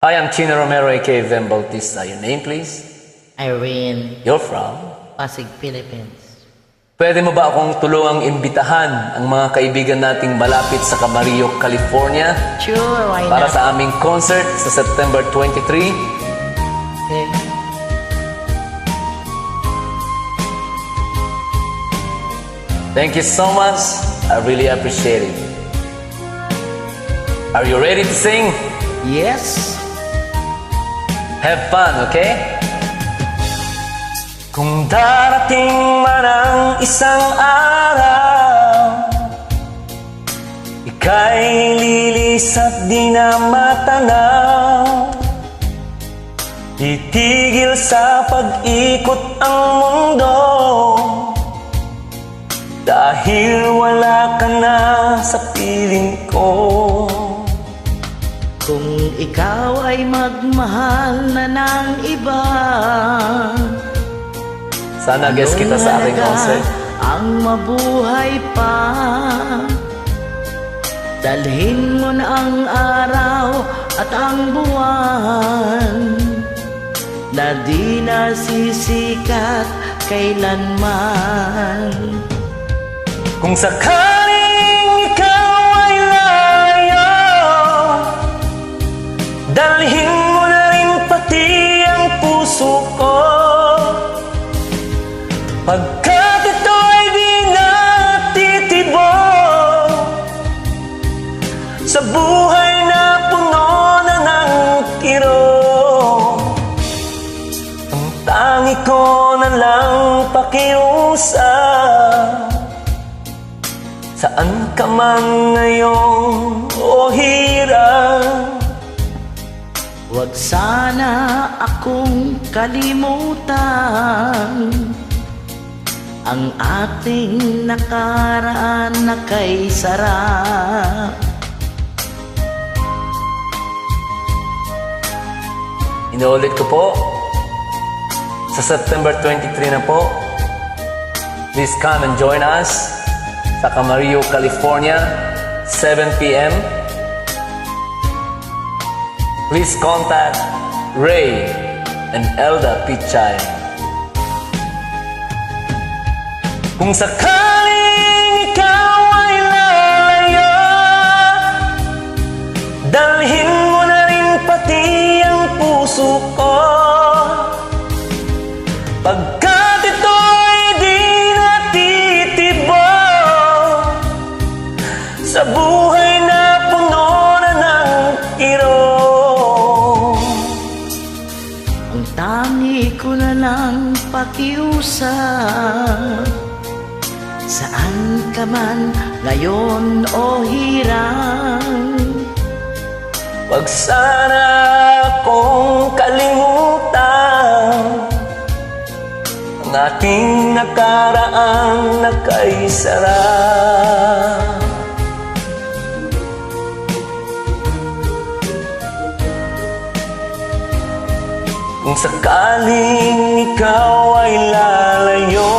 Hi, I'm Chino Romero, aka Vem Bautista. Your name, please? Irene, You're from? Pasig, Philippines. Pwede mo ba akong tulungang imbitahan ang mga kaibigan nating malapit sa Camarillo, California Sure, why para not? sa aming concert sa September 23? Okay. Thank you so much. I really appreciate it. Are you ready to sing? Yes. Have fun, okay? Kung darating man ang isang araw, ika'y lilis at di na matanaw, titigil sa pag-ikot ang mundo, dahil wala ka na sa piling ko. Kung ikaw ay magmahal na ng iba, Sana guest kita sa ating concert. ang mabuhay pa. Dalhin mo na ang araw at ang buwan, na di nasisikat kailanman. Kung sakaling ikaw ay lalayo, dalhin mo na rin pati ang puso ko, pagkat ito'y di natitibok sa buhay na puno na ng kirot. Ang tangi ko na lang pakiusap, saan ka man ngayon o hirap, Huwag sana akong kalimutan ang ating nakaraan na kay sarap. Inuulit ko po, sa September 23 na po, please come and join us sa Camarillo, California, 7 p.m. Please contact Ray and Elda Pichay. Kung sakaling ikaw ay lalayo, dalhin mo na rin pati ang puso ko, pagkat ito'y di natitibok sa buhay na puno na ng kirot. Ang tangi ko na lang pakiusap, saan ka man ngayon o hirang, Wag sana akong kalimutan ang ating nakaraan na kay sarap. Kung sakaling ikaw ay lalayo,